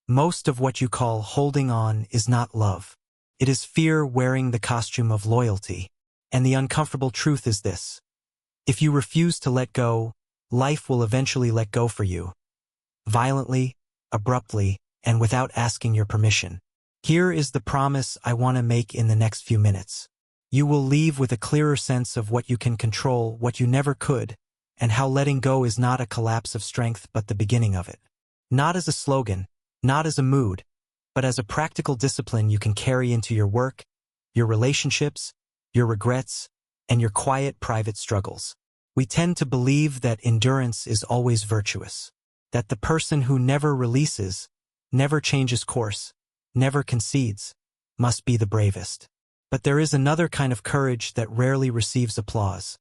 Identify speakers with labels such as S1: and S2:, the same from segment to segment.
S1: Most of what you call holding on is not love. It is fear wearing the costume of loyalty. And the uncomfortable truth is this: if you refuse to let go, life will eventually let go for you. Violently, abruptly, and without asking your permission. Here is the promise I want to make in the next few minutes. You will leave with a clearer sense of what you can control, what you never could, and how letting go is not a collapse of strength but the beginning of it. Not as a slogan, not as a mood, but as a practical discipline you can carry into your work, your relationships, your regrets, and your quiet private struggles. We tend to believe that endurance is always virtuous, that the person who never releases, never changes course, never concedes, must be the bravest. But there is another kind of courage that rarely receives applause: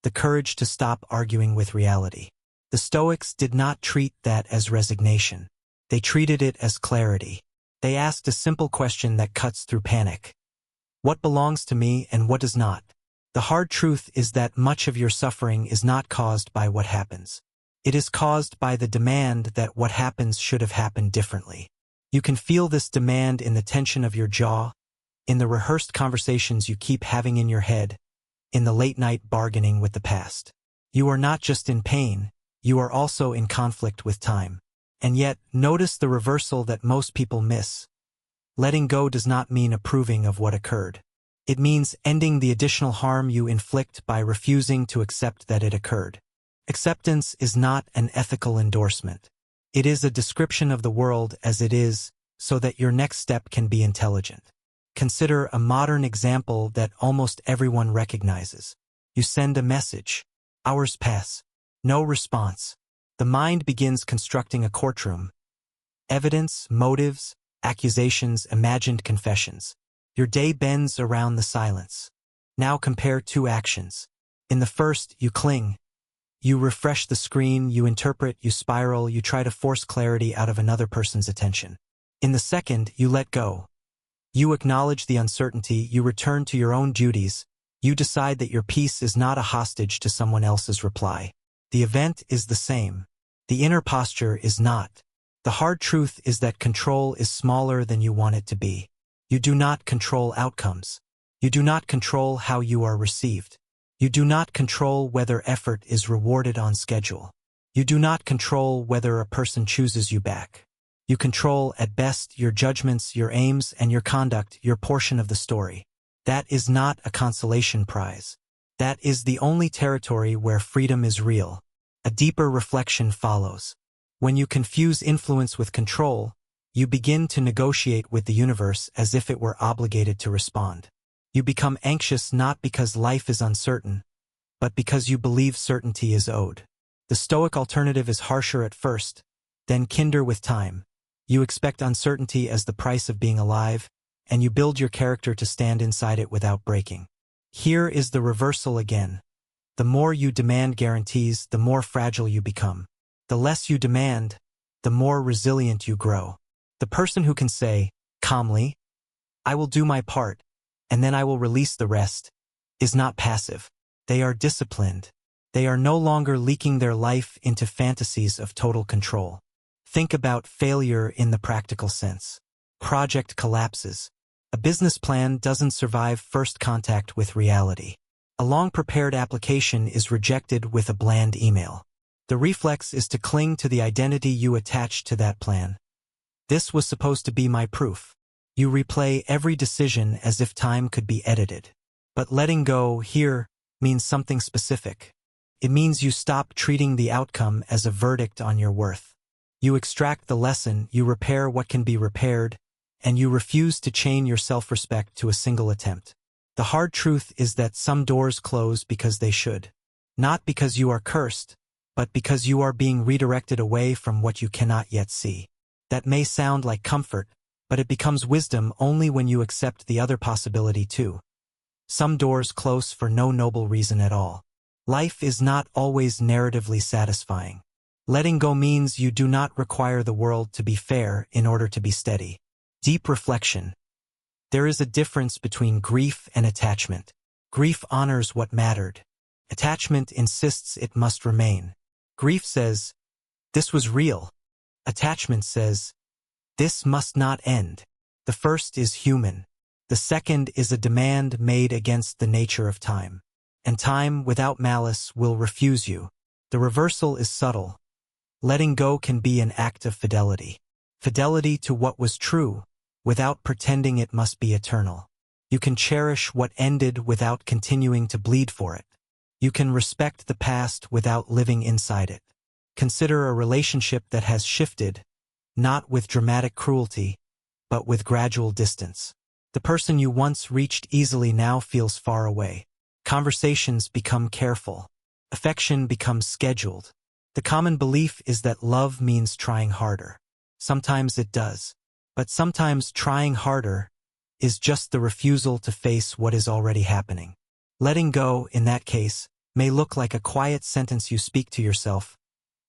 S1: the courage to stop arguing with reality. The Stoics did not treat that as resignation. They treated it as clarity. They asked a simple question that cuts through panic: what belongs to me and what does not? The hard truth is that much of your suffering is not caused by what happens. It is caused by the demand that what happens should have happened differently. You can feel this demand in the tension of your jaw, in the rehearsed conversations you keep having in your head, in the late-night bargaining with the past. You are not just in pain, you are also in conflict with time. And yet, notice the reversal that most people miss. Letting go does not mean approving of what occurred. It means ending the additional harm you inflict by refusing to accept that it occurred. Acceptance is not an ethical endorsement. It is a description of the world as it is, so that your next step can be intelligent. Consider a modern example that almost everyone recognizes. You send a message. Hours pass. No response. The mind begins constructing a courtroom. Evidence, motives, accusations, imagined confessions. Your day bends around the silence. Now compare two actions. In the first, you cling. You refresh the screen, you interpret, you spiral, you try to force clarity out of another person's attention. In the second, you let go. You acknowledge the uncertainty, you return to your own duties, you decide that your peace is not a hostage to someone else's reply. The event is the same. The inner posture is not. The hard truth is that control is smaller than you want it to be. You do not control outcomes. You do not control how you are received. You do not control whether effort is rewarded on schedule. You do not control whether a person chooses you back. You control, at best, your judgments, your aims, and your conduct, your portion of the story. That is not a consolation prize. That is the only territory where freedom is real. A deeper reflection follows. When you confuse influence with control, you begin to negotiate with the universe as if it were obligated to respond. You become anxious not because life is uncertain, but because you believe certainty is owed. The Stoic alternative is harsher at first, then kinder with time. You expect uncertainty as the price of being alive, and you build your character to stand inside it without breaking. Here is the reversal again. The more you demand guarantees, the more fragile you become. The less you demand, the more resilient you grow. The person who can say, calmly, "I will do my part, and then I will release the rest," is not passive. They are disciplined. They are no longer leaking their life into fantasies of total control. Think about failure in the practical sense. Project collapses. A business plan doesn't survive first contact with reality. A long-prepared application is rejected with a bland email. The reflex is to cling to the identity you attached to that plan. This was supposed to be my proof. You replay every decision as if time could be edited. But letting go here means something specific. It means you stop treating the outcome as a verdict on your worth. You extract the lesson, you repair what can be repaired, and you refuse to chain your self-respect to a single attempt. The hard truth is that some doors close because they should. Not because you are cursed, but because you are being redirected away from what you cannot yet see. That may sound like comfort, but it becomes wisdom only when you accept the other possibility too. Some doors close for no noble reason at all. Life is not always narratively satisfying. Letting go means you do not require the world to be fair in order to be steady. Deep reflection. There is a difference between grief and attachment. Grief honors what mattered. Attachment insists it must remain. Grief says, "This was real." Attachment says, This must not end. The first is human. The second is a demand made against the nature of time. And time, without malice, will refuse you. The reversal is subtle. Letting go can be an act of fidelity. Fidelity to what was true, without pretending it must be eternal. You can cherish what ended without continuing to bleed for it. You can respect the past without living inside it. Consider a relationship that has shifted, not with dramatic cruelty, but with gradual distance. The person you once reached easily now feels far away. Conversations become careful. Affection becomes scheduled. The common belief is that love means trying harder. Sometimes it does. But sometimes trying harder is just the refusal to face what is already happening. Letting go, in that case, may look like a quiet sentence you speak to yourself.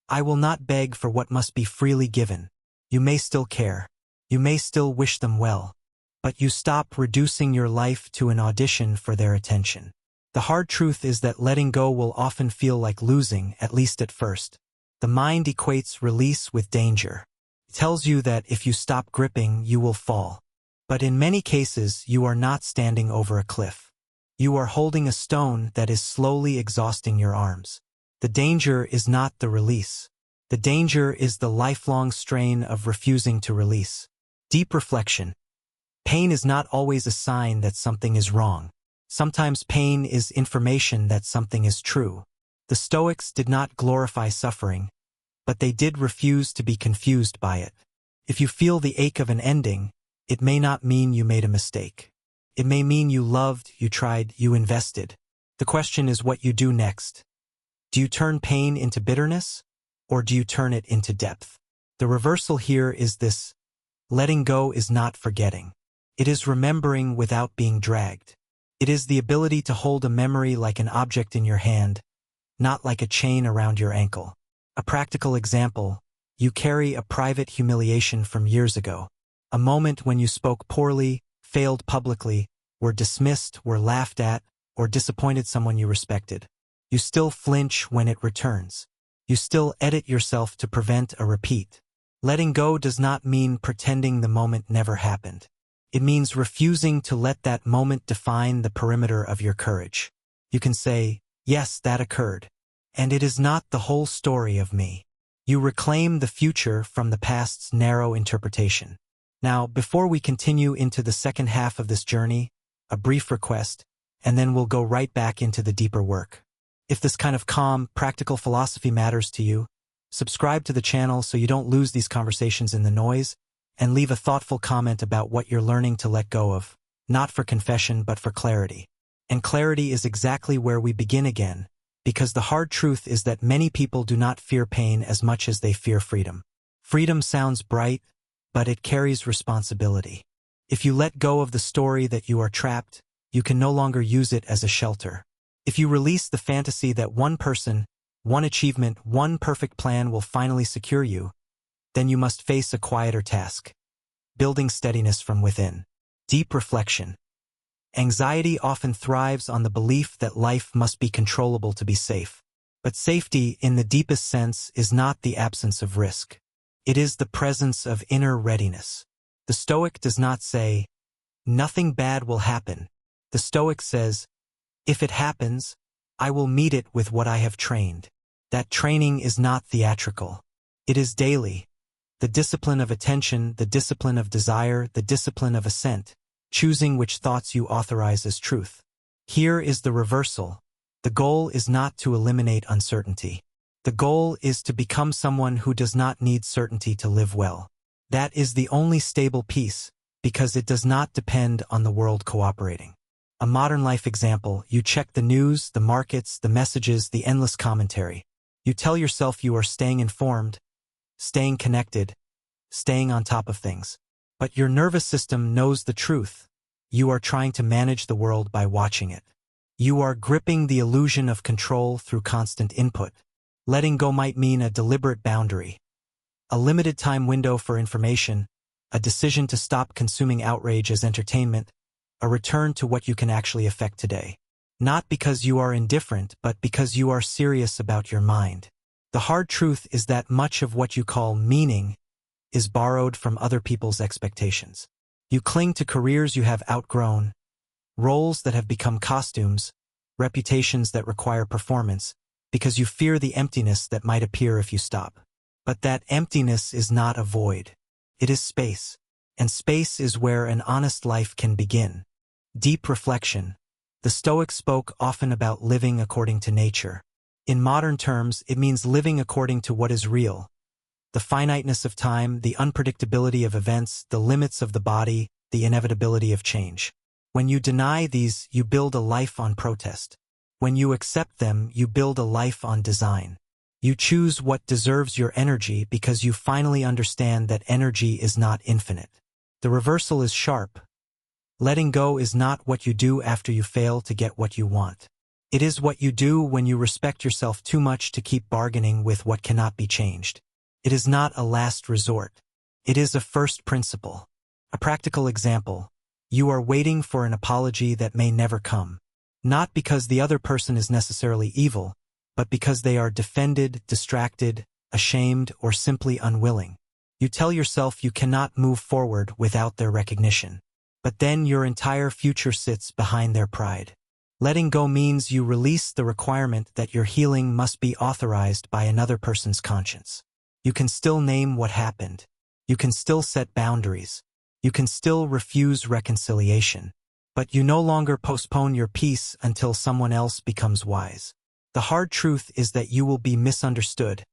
S1: I will not beg for what must be freely given. You may still care. You may still wish them well. But you stop reducing your life to an audition for their attention. The hard truth is that letting go will often feel like losing, at least at first. The mind equates release with danger. It tells you that if you stop gripping, you will fall. But in many cases, you are not standing over a cliff. You are holding a stone that is slowly exhausting your arms. The danger is not the release. The danger is the lifelong strain of refusing to release. Deep reflection. Pain is not always a sign that something is wrong. Sometimes pain is information that something is true. The Stoics did not glorify suffering, but they did refuse to be confused by it. If you feel the ache of an ending, it may not mean you made a mistake. It may mean you loved, you tried, you invested. The question is what you do next. Do you turn pain into bitterness, or do you turn it into depth? The reversal here is this: letting go is not forgetting. It is remembering without being dragged. It is the ability to hold a memory like an object in your hand, not like a chain around your ankle. A practical example: you carry a private humiliation from years ago. A moment when you spoke poorly, failed publicly, were dismissed, were laughed at, or disappointed someone you respected. You still flinch when it returns. You still edit yourself to prevent a repeat. Letting go does not mean pretending the moment never happened. It means refusing to let that moment define the perimeter of your courage. You can say, yes, that occurred. And it is not the whole story of me. You reclaim the future from the past's narrow interpretation. Now, before we continue into the second half of this journey, a brief request, and then we'll go right back into the deeper work. If this kind of calm, practical philosophy matters to you, subscribe to the channel so you don't lose these conversations in the noise, and leave a thoughtful comment about what you're learning to let go of, not for confession but for clarity. And clarity is exactly where we begin again, because the hard truth is that many people do not fear pain as much as they fear freedom. Freedom sounds bright, but it carries responsibility. If you let go of the story that you are trapped, you can no longer use it as a shelter. If you release the fantasy that one person, one achievement, one perfect plan will finally secure you, then you must face a quieter task: building steadiness from within. Deep reflection. Anxiety often thrives on the belief that life must be controllable to be safe. But safety, in the deepest sense, is not the absence of risk. It is the presence of inner readiness. The Stoic does not say, nothing bad will happen. The Stoic says, if it happens, I will meet it with what I have trained. That training is not theatrical. It is daily. The discipline of attention, the discipline of desire, the discipline of assent, choosing which thoughts you authorize as truth. Here is the reversal. The goal is not to eliminate uncertainty. The goal is to become someone who does not need certainty to live well. That is the only stable peace, because it does not depend on the world cooperating. A modern life example: you check the news, the markets, the messages, the endless commentary. You tell yourself you are staying informed, staying connected, staying on top of things. But your nervous system knows the truth. You are trying to manage the world by watching it. You are gripping the illusion of control through constant input. Letting go might mean a deliberate boundary, a limited time window for information, a decision to stop consuming outrage as entertainment, a return to what you can actually affect today. Not because you are indifferent, but because you are serious about your mind. The hard truth is that much of what you call meaning is borrowed from other people's expectations. You cling to careers you have outgrown, roles that have become costumes, reputations that require performance, because you fear the emptiness that might appear if you stop. But that emptiness is not a void. It is space, and space is where an honest life can begin. Deep reflection. The Stoics spoke often about living according to nature. In modern terms, it means living according to what is real. The finiteness of time, the unpredictability of events, the limits of the body, the inevitability of change. When you deny these, you build a life on protest. When you accept them, you build a life on design. You choose what deserves your energy because you finally understand that energy is not infinite. The reversal is sharp. Letting go is not what you do after you fail to get what you want. It is what you do when you respect yourself too much to keep bargaining with what cannot be changed. It is not a last resort. It is a first principle. A practical example. You are waiting for an apology that may never come. Not because the other person is necessarily evil, but because they are defended, distracted, ashamed, or simply unwilling. You tell yourself you cannot move forward without their recognition. But then your entire future sits behind their pride. Letting go means you release the requirement that your healing must be authorized by another person's conscience. You can still name what happened. You can still set boundaries. You can still refuse reconciliation. But you no longer postpone your peace until someone else becomes wise. The hard truth is that you will be misunderstood,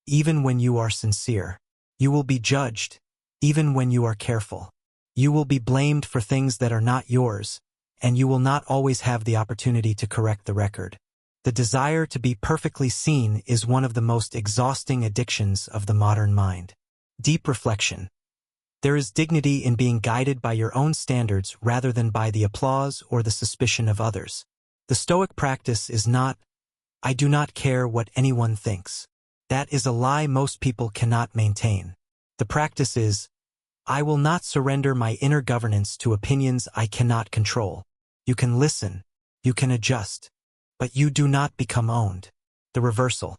S1: even when you are sincere. You will be judged, even when you are careful. You will be blamed for things that are not yours, and you will not always have the opportunity to correct the record. The desire to be perfectly seen is one of the most exhausting addictions of the modern mind. Deep reflection. There is dignity in being guided by your own standards rather than by the applause or the suspicion of others. The Stoic practice is not, "I do not care what anyone thinks." That is a lie most people cannot maintain. The practice is, "I will not surrender my inner governance to opinions I cannot control." You can listen, you can adjust, but you do not become owned. The reversal.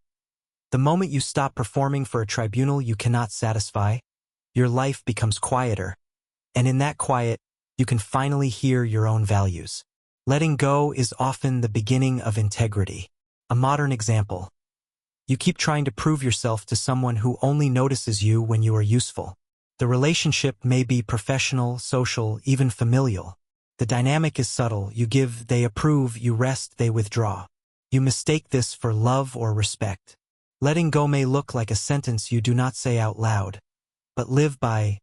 S1: The moment you stop performing for a tribunal you cannot satisfy, your life becomes quieter, and in that quiet, you can finally hear your own values. Letting go is often the beginning of integrity. A modern example. You keep trying to prove yourself to someone who only notices you when you are useful. The relationship may be professional, social, even familial. The dynamic is subtle. You give, they approve, you rest, they withdraw. You mistake this for love or respect. Letting go may look like a sentence you do not say out loud, but live by.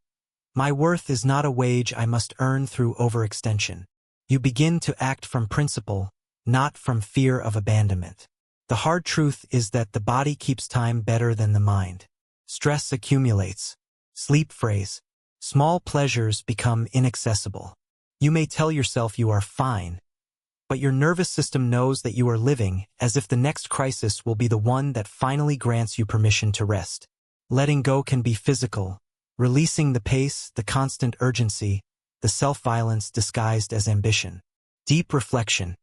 S1: My worth is not a wage I must earn through overextension. You begin to act from principle, not from fear of abandonment. The hard truth is that the body keeps time better than the mind. Stress accumulates. Sleep frays. Small pleasures become inaccessible. You may tell yourself you are fine, but your nervous system knows that you are living as if the next crisis will be the one that finally grants you permission to rest. Letting go can be physical, releasing the pace, the constant urgency, the self-violence disguised as ambition. Deep reflection.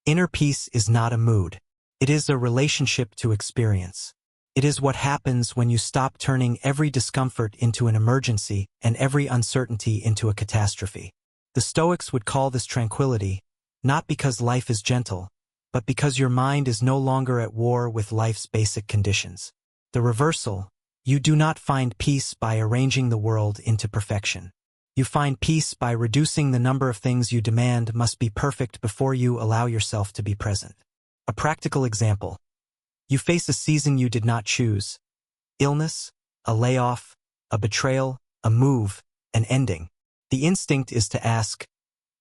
S1: Inner peace is not a mood. It is a relationship to experience. It is what happens when you stop turning every discomfort into an emergency and every uncertainty into a catastrophe. The Stoics would call this tranquility, not because life is gentle, but because your mind is no longer at war with life's basic conditions. The reversal. You do not find peace by arranging the world into perfection. You find peace by reducing the number of things you demand must be perfect before you allow yourself to be present. A practical example. You face a season you did not choose. Illness, a layoff, a betrayal, a move, an ending. The instinct is to ask,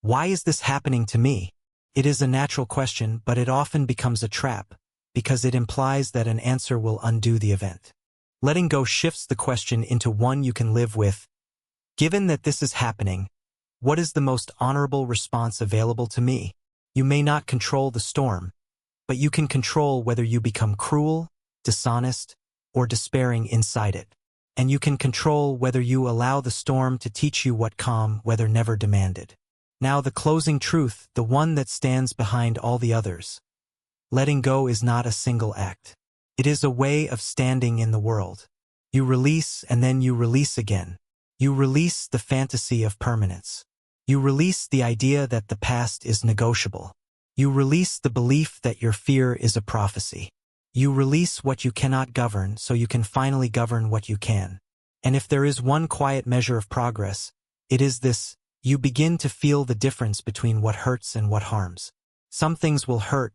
S1: why is this happening to me? It is a natural question, but it often becomes a trap, because it implies that an answer will undo the event. Letting go shifts the question into one you can live with. Given that this is happening, what is the most honorable response available to me? You may not control the storm, but you can control whether you become cruel, dishonest, or despairing inside it. And you can control whether you allow the storm to teach you what calm weather never demanded. Now the closing truth, the one that stands behind all the others. Letting go is not a single act. It is a way of standing in the world. You release and then you release again. You release the fantasy of permanence. You release the idea that the past is negotiable. You release the belief that your fear is a prophecy. You release what you cannot govern so you can finally govern what you can. And if there is one quiet measure of progress, it is this: you begin to feel the difference between what hurts and what harms. Some things will hurt: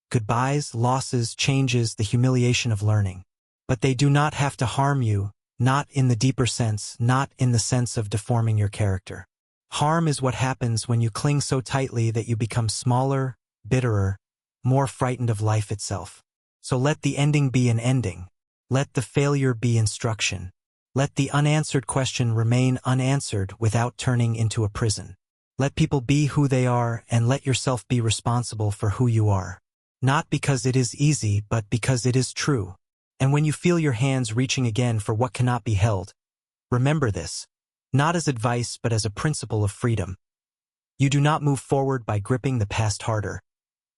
S1: goodbyes, losses, changes, the humiliation of learning. But they do not have to harm you, not in the deeper sense, not in the sense of deforming your character. Harm is what happens when you cling so tightly that you become smaller, bitterer, more frightened of life itself. So let the ending be an ending. Let the failure be instruction. Let the unanswered question remain unanswered without turning into a prison. Let people be who they are and let yourself be responsible for who you are. Not because it is easy, but because it is true. And when you feel your hands reaching again for what cannot be held, remember this, not as advice but as a principle of freedom. You do not move forward by gripping the past harder.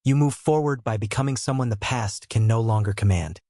S1: You move forward by becoming someone the past can no longer command.